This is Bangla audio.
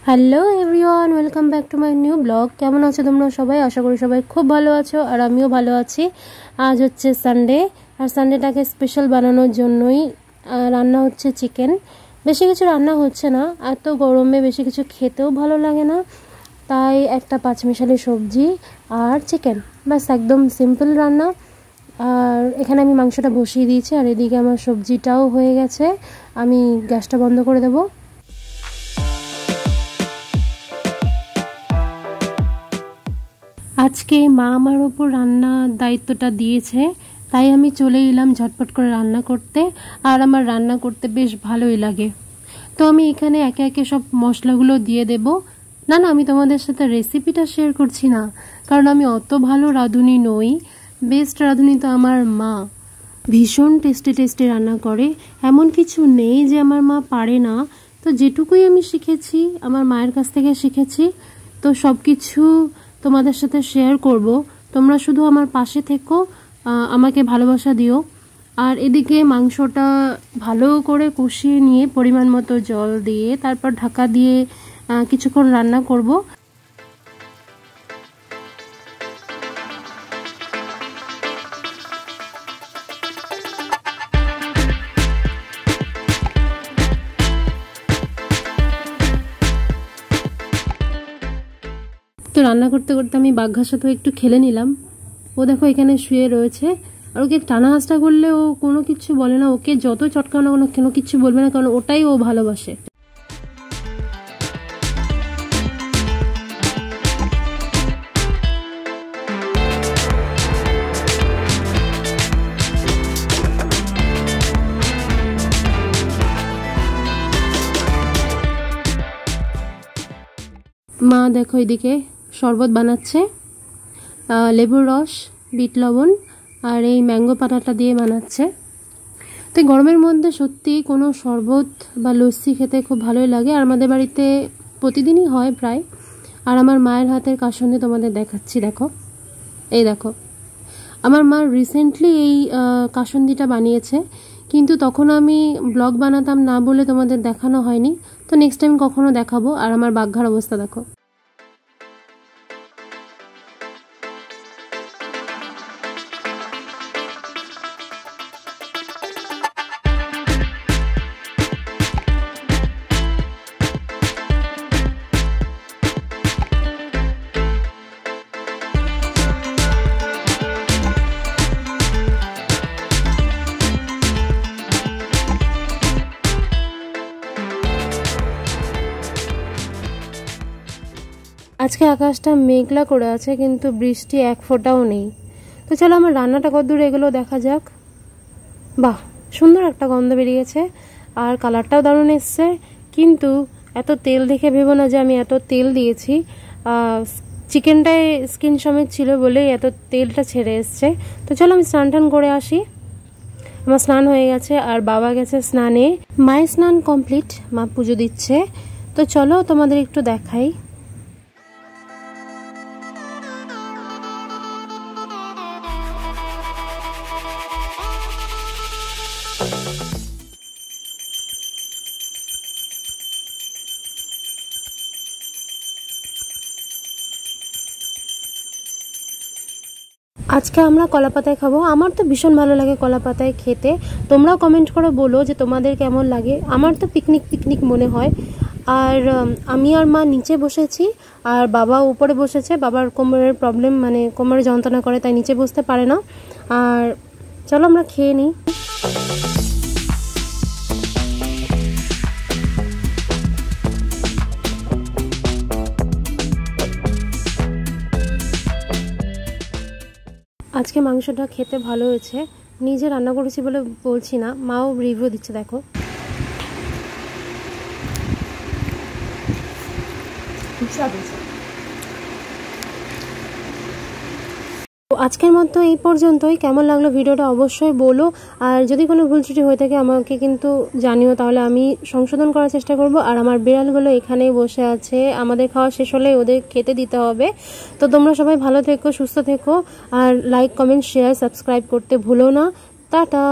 Hello everyone, welcome back to my new blog. কেমন আছো তোমরা সবাই? আশা করি সবাই খুব ভালো আছো, আর আমিও ভালো আছি। আজ হচ্ছে সানডে, আর সানডেটাকে স্পেশাল বানানোর জন্যই রান্না হচ্ছে চিকেন। বেশি কিছু রান্না হচ্ছে না, এত গরমে বেশি কিছু খেতেও ভালো লাগে না, তাই একটা পাঁচমিশালি সবজি আর চিকেন, ব্যাস একদম সিম্পল রান্না। আর এখানে আমি মাংসটা বসিয়ে দিয়েছি, আর এদিকে আমার সবজিটাও হয়ে গেছে। আমি গ্যাসটা বন্ধ করে দেবো। আজকে মা আমার ওপর রান্নার দায়িত্বটা দিয়েছে, তাই আমি চলে এলাম ঝটপট করে রান্না করতে। আর আমার রান্না করতে বেশ ভালোই লাগে, তো আমি এখানে একে একে সব মশলাগুলো দিয়ে দেব। না, আমি তোমাদের সাথে রেসিপিটা শেয়ার করছি না, কারণ আমি অত ভালো রাঁধুনি নই। বেস্ট রাঁধুনি তো আমার মা, ভীষণ টেস্টি টেস্টি রান্না করে। এমন কিছু নেই যে আমার মা পারে না। তো যেটুকুই আমি শিখেছি আমার মায়ের কাছ থেকে শিখেছি, তো সব কিছু তোমাদের সাথে শেয়ার করব। তোমরা শুধু আমার পাশে থেকো, আমাকে ভালোবাসা দিও। আর এদিকে মাংসটা ভালো করে কষিয়ে নিয়ে পরিমাণ মতো জল দিয়ে তারপর ঢাকা দিয়ে কিছুক্ষণ রান্না করব। তো রান্না করতে করতে আমি বাঘার সাথে একটু খেলে নিলাম। ও দেখো এখানে শুয়ে রয়েছে, আর ওকে টানা হাসটা করলে ও কোনো কিছু বলে না। ওকে যত চটকানো কোনো কিছু বলবে না, কারণ ওটাই ও ভালোবাসে। মা দেখো এদিকে শরবত বানাচ্ছে, লেবুর রস, বিট লবণ আর এই ম্যাঙ্গো পাতাটা দিয়ে বানাচ্ছে। তো গরমের মধ্যে সত্যি কোনো শরবত বা লস্যি খেতে খুব ভালোই লাগে, আর আমাদের বাড়িতে প্রতিদিনই হয় প্রায়। আর আমার মায়ের হাতের কাসুন্দি তোমাদের দেখাচ্ছি, দেখো এই দেখো। আমার মা রিসেন্টলি এই কাসুন্দিটা বানিয়েছে, কিন্তু তখন আমি ব্লগ বানাতাম না বলে তোমাদের দেখানো হয়নি। তো নেক্সট টাইম কখনো দেখাবো। আর আমার বাঘার অবস্থা দেখো। আজকে আকাশটা মেঘলা করে আছে, কিন্তু বৃষ্টি এক ফোঁটাও নেই। তো চলো আমার রান্নাটা কতদূর এগুলো দেখা যাক। বাহ, সুন্দর একটা গন্ধ বেরিয়েছে, আর কালারটাও দারুণ এসছে। কিন্তু এত তেল দেখে ভেবো না যে আমি এত তেল দিয়েছি। চিকেনটায় স্কিন সমেত ছিল বলেই এত তেলটা ছেড়ে এসছে। তো চলো আমি স্নান টান করে আসি। আমার স্নান হয়ে গেছে, আর বাবা গেছে স্নানে। মায়ের স্নান কমপ্লিট, মা পুজো দিচ্ছে। তো চলো তোমাদের একটু দেখাই। আজকে আমরা কলা পাতায় খাবো। আমার তো ভীষণ ভালো লাগে কলা পাতায় খেতে। তোমরাও কমেন্ট করে বলো যে তোমাদের কেমন লাগে। আমার তো পিকনিক পিকনিক মনে হয়। আর আমি আর মা নিচে বসেছি, আর বাবা উপরে বসেছে। বাবার কোমরের প্রবলেম, মানে কোমরে যন্ত্রণা করে, তাই নিচে বসতে পারে না। আর চলো আমরা খেয়ে নিই। আজকে মাংসটা খেতে ভালো হয়েছে। নিজে রান্না করেছি বলে বলছি না, মাও রিভিউ দিচ্ছে, দেখো। আজকের মতো এই পর্যন্তই। কেমন লাগলো ভিডিওটা অবশ্যই বলো, আর যদি কোনো ভুল ত্রুটি হয়ে থাকে আমাকে কিন্তু জানিও, তাহলে আমি সংশোধন করার চেষ্টা করব। আর আমার বিড়ালগুলো এখানেই বসে আছে, আমাদের খাওয়া শেষ হলে ওদের খেতে দিতে হবে। তো তোমরা সবাই ভালো থেকো, সুস্থ থেকো, আর লাইক, কমেন্ট, শেয়ার, সাবস্ক্রাইব করতে ভুলো না। টাটা।